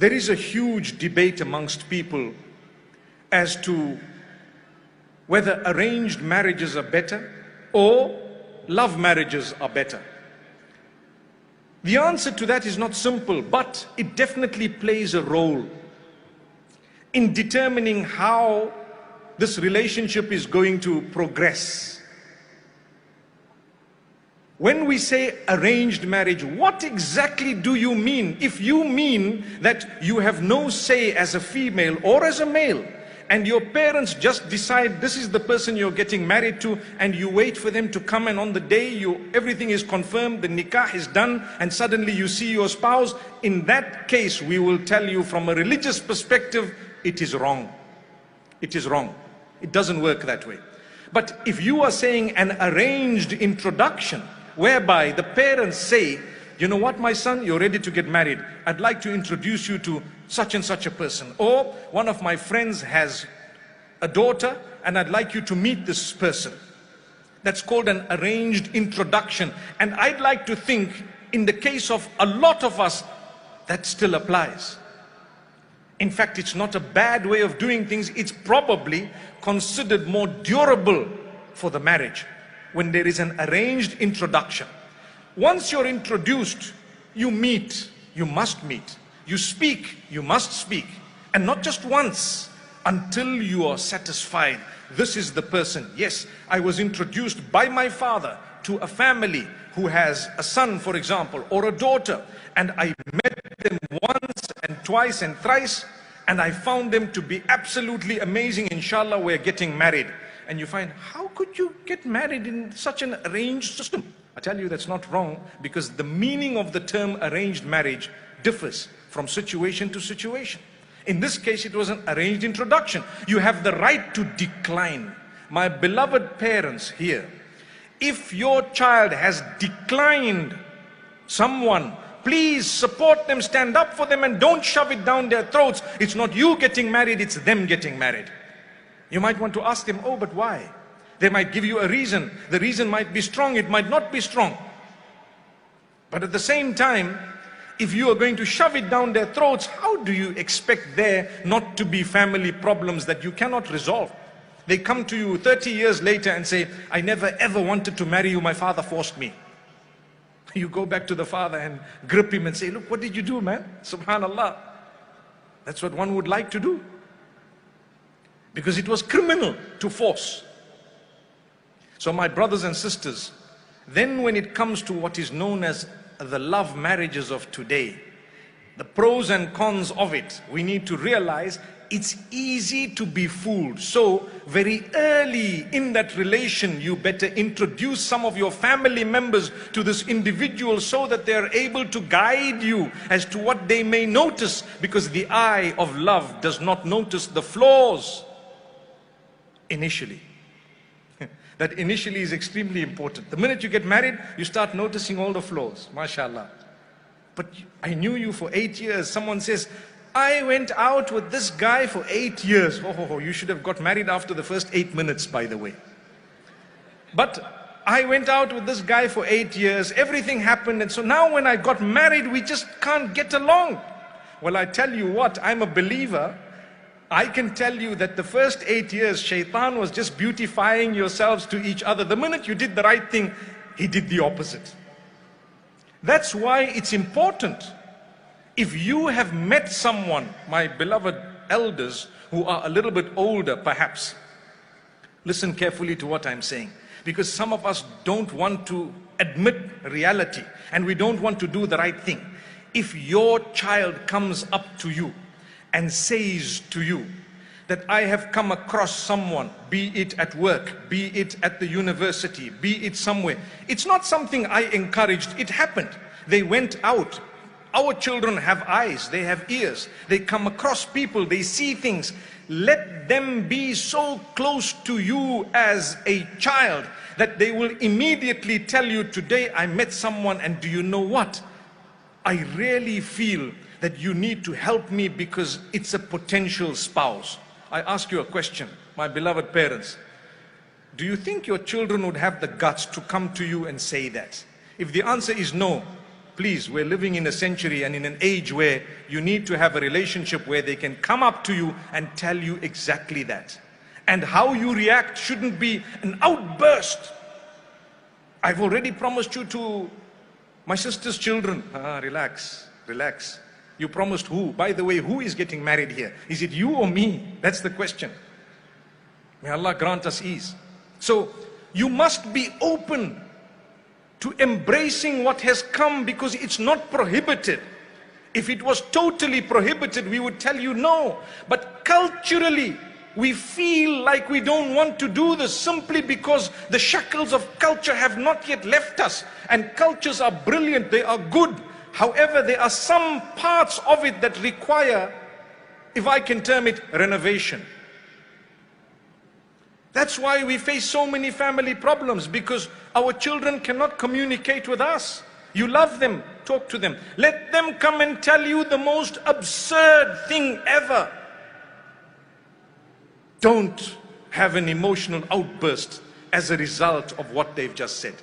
There is a huge debate amongst people as to whether arranged marriages are better or love marriages are better. The answer to that is not simple, but it definitely plays a role in determining how this relationship is going to progress. When we say arranged marriage, what exactly do you mean? If you mean that you have no say as a female or as a male, and your parents just decide this is the person you're getting married to, and you wait for them to come, and on the day everything is confirmed, the nikah is done, and suddenly you see your spouse, in that case we will tell you from a religious perspective, it is wrong. It is wrong. It doesn't work that way. But if you are saying an arranged introduction, whereby the parents say, you know what, my son, you're ready to get married. I'd like to introduce you to such and such a person. Or one of my friends has a daughter and I'd like you to meet this person. That's called an arranged introduction. And I'd like to think in the case of a lot of us, that still applies. In fact, it's not a bad way of doing things. It's probably considered more durable for the marriage when there is an arranged introduction. Once you're introduced, you meet, you must meet. You speak, you must speak. And not just once, until you are satisfied. This is the person. Yes, I was introduced by my father to a family who has a son, for example, or a daughter. And I met them once and twice and thrice. And I found them to be absolutely amazing. Inshallah, we're getting married. And you find, how could you get married in such an arranged system? I tell you that's not wrong, because the meaning of the term arranged marriage differs from situation to situation. In this case, it was an arranged introduction. You have the right to decline. My beloved parents here, if your child has declined someone, please support them, stand up for them, and don't shove it down their throats. It's not you getting married, it's them getting married. You might want to ask them, oh, but why? They might give you a reason. The reason might be strong, it might not be strong. But at the same time, if you are going to shove it down their throats, how do you expect there not to be family problems that you cannot resolve? They come to you 30 years later and say, I never ever wanted to marry you, my father forced me. You go back to the father and grip him and say, look, what did you do, man? Subhanallah. That's what one would like to do. Because it was criminal to force. So my brothers and sisters, then when it comes to what is known as the love marriages of today, the pros and cons of it, we need to realize it's easy to be fooled. So very early in that relation, you better introduce some of your family members to this individual so that they are able to guide you as to what they may notice, because the eye of love does not notice the flaws initially. That initially is extremely important. The minute you get married, you start noticing all the flaws, mashallah. But I knew you for 8 years. Someone says, I went out with this guy for 8 years. Oh, you should have got married after the first 8 minutes, by the way. But I went out with this guy for 8 years. Everything happened. And so now when I got married, we just can't get along. Well, I tell you what, I'm a believer. I can tell you that the first 8 years, Shaitan was just beautifying yourselves to each other. The minute you did the right thing, he did the opposite. That's why it's important. If you have met someone, my beloved elders, who are a little bit older perhaps, listen carefully to what I'm saying. Because some of us don't want to admit reality and we don't want to do the right thing. If your child comes up to you and says to you that I have come across someone, be it at work, be it at the university, be it somewhere. It's not something I encouraged, it happened. They went out. Our children have eyes, they have ears. They come across people, they see things. Let them be so close to you as a child that they will immediately tell you, today I met someone and do you know what? I really feel that you need to help me because it's a potential spouse. I ask you a question, my beloved parents. Do you think your children would have the guts to come to you and say that? If the answer is no, Please, we're living in a century and in an age where you need to have a relationship where they can come up to you and tell you exactly that. And how you react shouldn't be an outburst. I've already promised you to my sister's children. Relax, relax. You promised who? By the way, who is getting married here? Is it you or me? That's the question. May Allah grant us ease. So you must be open to embracing what has come, because it's not prohibited. If it was totally prohibited, we would tell you no. But culturally, we feel like we don't want to do this simply because the shackles of culture have not yet left us. And cultures are brilliant, they are good. However, there are some parts of it that require, if I can term it, renovation. That's why we face so many family problems, because our children cannot communicate with us. You love them, talk to them. Let them come and tell you the most absurd thing ever. Don't have an emotional outburst as a result of what they've just said.